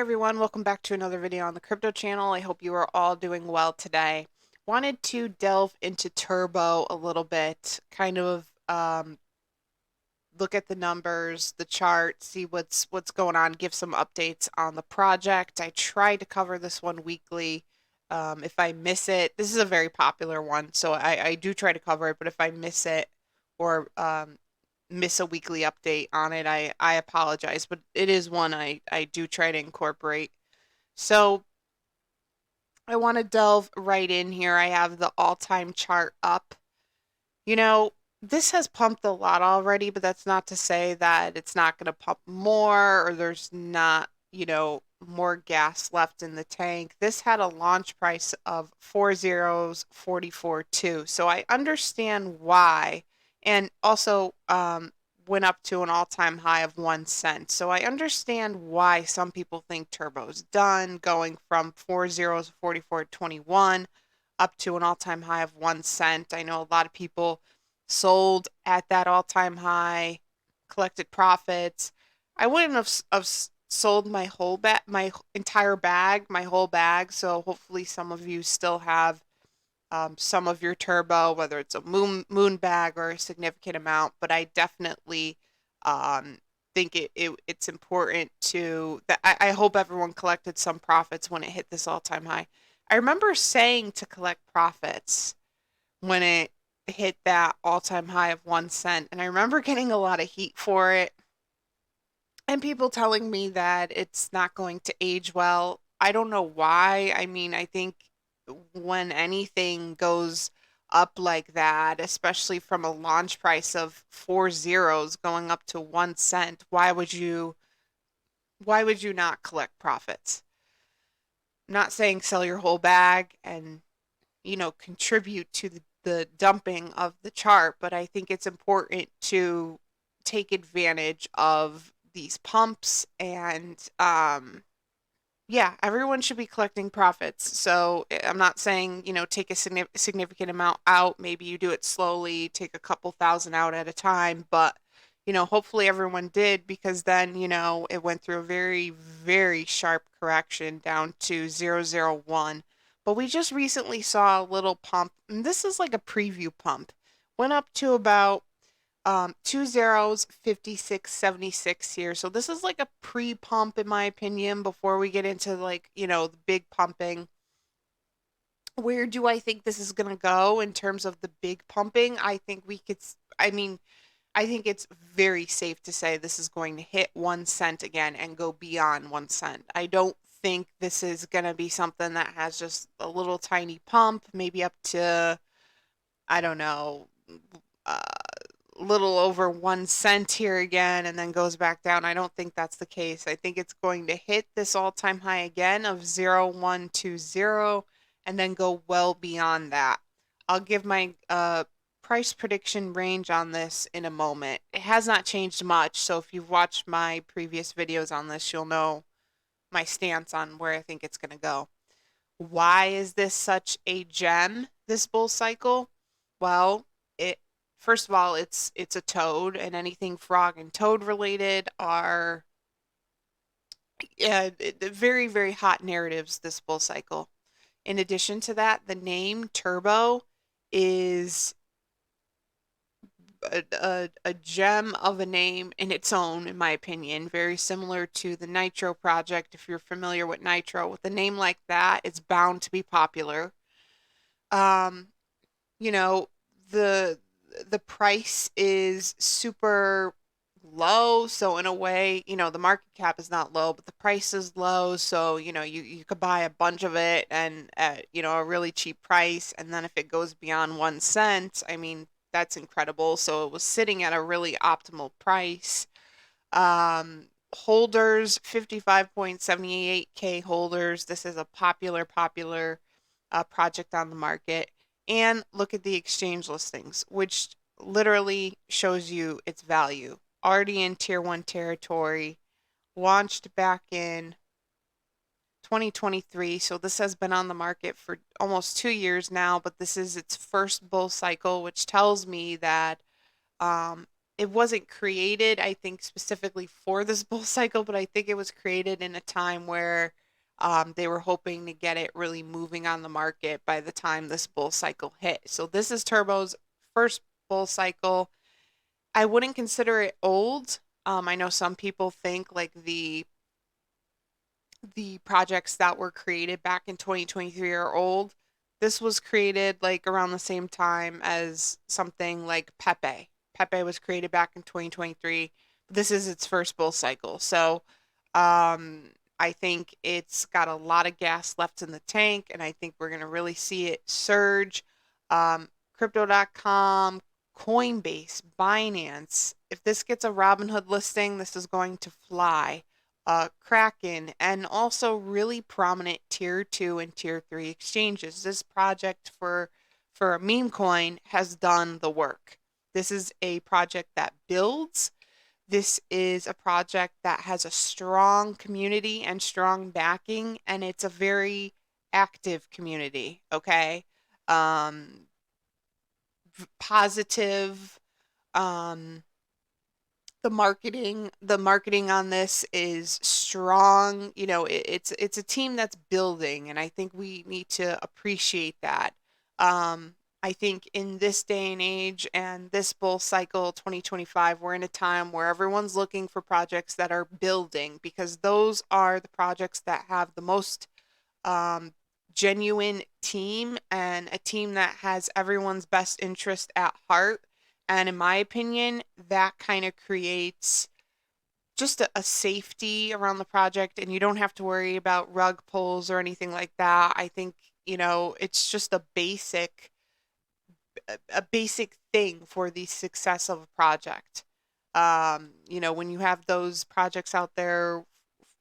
everyone, welcome back to another video on the crypto channel. I hope you are all doing well today. Wanted to delve into Turbo a little bit, kind of look at the numbers, the chart, see what's going on, give some updates on the project. I try to cover this one weekly. If I miss it, this is a very popular one, so I do try to cover it, but if I miss it or miss a weekly update on it, I apologize, but it is one I do try to incorporate. So I want to delve right in here. I have the all-time chart up. You know, this has pumped a lot already, but that's not to say that it's not going to pump more or there's not, more gas left in the tank. This had a launch price of 40.44.2. So I understand why. And also went up to an all-time high of 1 cent. So I understand why some people think Turbo's done, going from 40.44.21 up to an all-time high of 1 cent. I know a lot of people sold at that all-time high, collected profits. I wouldn't have sold my whole bag, my entire bag, my whole bag. So hopefully some of you still have some of your turbo, whether it's a moon bag or a significant amount. But I definitely think it's important to that. I hope everyone collected some profits when it hit this all-time high. I remember saying to collect profits when it hit that all-time high of 1 cent. And I remember getting a lot of heat for it and people telling me that it's not going to age well. I don't know why. I mean, I think when anything goes up like that, especially from a launch price of four zeros going up to 1 cent, why would you not collect profits? I'm not saying sell your whole bag and contribute to the dumping of the chart, but I think it's important to take advantage of these pumps and yeah, everyone should be collecting profits. So I'm not saying, take a significant amount out. Maybe you do it slowly, take a couple thousand out at a time, but hopefully everyone did because then, it went through a very, very sharp correction down to 0.001. But we just recently saw a little pump, and this is like a preview pump. Went up to about 2 zeros, 56.76 here. So this is like a pre-pump in my opinion before we get into like, the big pumping. Where do I think this is going to go in terms of the big pumping? I mean, I think it's very safe to say this is going to hit 1 cent again and go beyond 1 cent. I don't think this is going to be something that has just a little tiny pump, maybe up to, I don't know, uh, little over 1 cent here again and then goes back down. I don't think that's the case. I think it's going to hit this all-time high again of 0.120 and then go well beyond that. I'll give my price prediction range on this in a moment. It has not changed much, so if you've watched my previous videos on this, you'll know my stance on where I think it's going to go. Why is this such a gem, this bull cycle? Well, it first of all, it's a toad, and anything frog and toad related are very, very hot narratives this bull cycle. In addition to that, the name Turbo is a gem of a name in its own, in my opinion, very similar to the Nitro project. If you're familiar with Nitro, with a name like that, it's bound to be popular. Um, you know, the the price is super low, so in a way, the market cap is not low, but the price is low, so you could buy a bunch of it and at a really cheap price, and then if it goes beyond 1 cent, I mean that's incredible. So it was sitting at a really optimal price. Holders, 55.78K holders. This is a popular project on the market. And look at the exchange listings, which literally shows you its value. Already in tier one territory, launched back in 2023. So this has been on the market for almost 2 years now, but this is its first bull cycle, which tells me that it wasn't created, I think, specifically for this bull cycle, but I think it was created in a time where they were hoping to get it really moving on the market by the time this bull cycle hit. So this is Turbo's first bull cycle. I wouldn't consider it old. I know some people think like the projects that were created back in 2023 are old. This was created like around the same time as something like Pepe. Pepe was created back in 2023. This is its first bull cycle. So, I think it's got a lot of gas left in the tank, and I think we're going to really see it surge. Crypto.com, Coinbase, Binance. If this gets a Robinhood listing, this is going to fly. Kraken, and also really prominent tier two and tier three exchanges. This project for a meme coin has done the work. This is a project that builds. This is a project that has a strong community and strong backing, and it's a very active community. Okay, um, positive. Um, the marketing on this is strong. It's a team that's building, and I think we need to appreciate that. I think in this day and age and this bull cycle 2025, we're in a time where everyone's looking for projects that are building, because those are the projects that have the most um, genuine team, and a team that has everyone's best interest at heart. And in my opinion, that kind of creates just a safety around the project, and you don't have to worry about rug pulls or anything like that. I think, it's just a basic thing for the success of a project. When you have those projects out there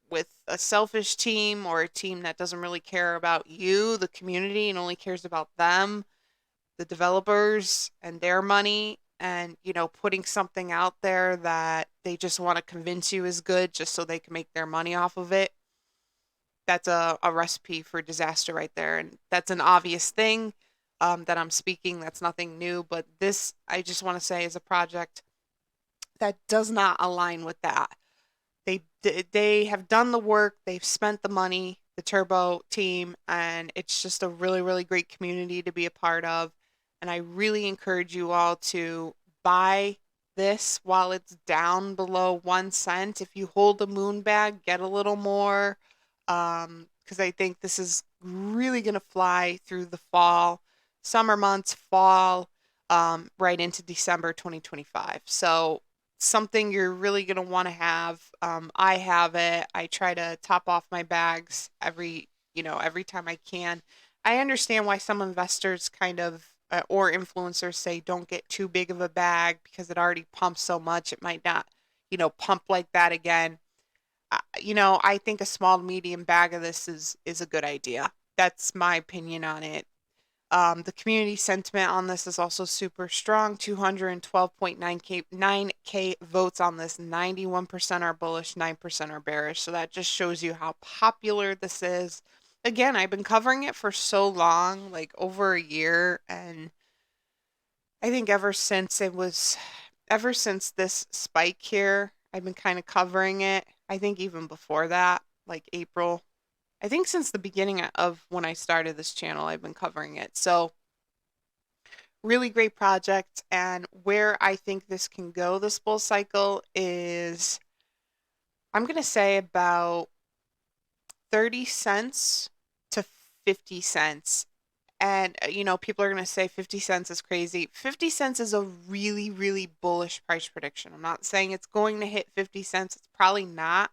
with a selfish team, or a team that doesn't really care about you, the community, and only cares about them, the developers and their money, and putting something out there that they just want to convince you is good just so they can make their money off of it. That's a recipe for disaster right there, and that's an obvious thing that I'm speaking. That's nothing new, but this, I just want to say, is a project that does not align with that. They have done the work, they've spent the money, the Turbo team, and it's just a really, really great community to be a part of. And I really encourage you all to buy this while it's down below 1 cent. If you hold a moon bag, get a little more, because I think this is really going to fly through the fall, summer months, fall, right into December 2025. So something you're really going to want to have. I have it. I try to top off my bags every time I can. I understand why some investors kind of or influencers say don't get too big of a bag because it already pumps so much. It might not, pump like that again. I think a small to medium bag of this is a good idea. That's my opinion on it. The community sentiment on this is also super strong. 212.9K votes on this. 91% are bullish, 9% are bearish. So that just shows you how popular this is. Again, I've been covering it for so long, like over a year, and I think ever since this spike here, I've been kind of covering it. I think even before that, like April, I think since the beginning of when I started this channel, I've been covering it. So, really great project. And where I think this can go this bull cycle is, I'm going to say about 30 cents to 50 cents. And, people are going to say 50 cents is crazy. 50 cents is a really, really bullish price prediction. I'm not saying it's going to hit 50 cents. It's probably not.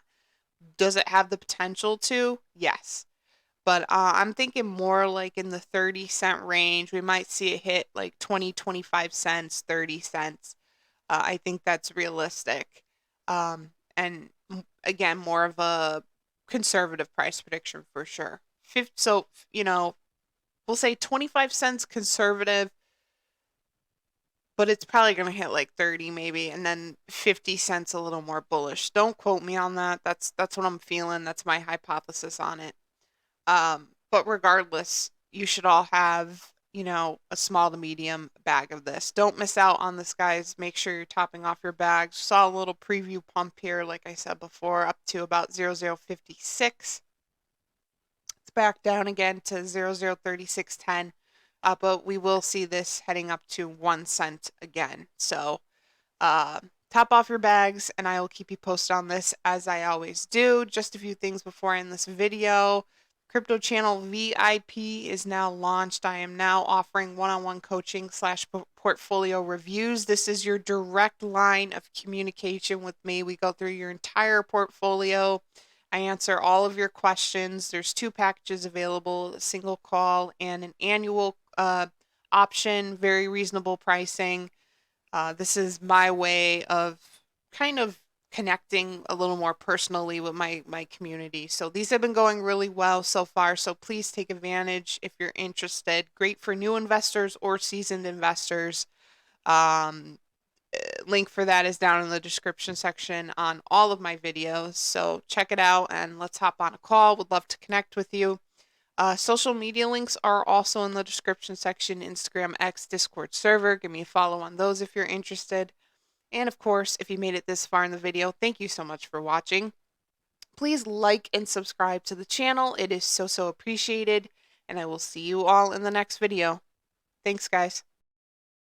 Does it have the potential to? Yes. But I'm thinking more like in the 30-cent range. We might see it hit like 20, 25 cents, 30 cents. I think that's realistic. And again, more of a conservative price prediction for sure. So, we'll say 25 cents conservative, but it's probably going to hit like 30 maybe, and then 50 cents a little more bullish. Don't quote me on that. That's what I'm feeling. That's my hypothesis on it. But regardless, you should all have you know, a small to medium bag of this. Don't miss out on this, guys. Make sure you're topping off your bags. Saw a little preview pump here, like I said before, up to about 0056. It's back down again to 003610. But we will see this heading up to 1 cent again. So top off your bags, and I will keep you posted on this as I always do. Just a few things before I end this video. Crypto Channel VIP is now launched. I am now offering one-on-one coaching slash portfolio reviews. This is your direct line of communication with me. We go through your entire portfolio. I answer all of your questions. There's 2 packages available, a single call and an annual option, very reasonable pricing. This is my way of kind of connecting a little more personally with my community. So these have been going really well so far. So please take advantage if you're interested. Great for new investors or seasoned investors. Um, Link for that is down in the description section on all of my videos. So check it out and let's hop on a call. Would love to connect with you. Social media links are also in the description section, Instagram, X, Discord server. Give me a follow on those if you're interested. And of course, if you made it this far in the video, thank you so much for watching. Please like and subscribe to the channel. It is so appreciated. And I will see you all in the next video. Thanks, guys.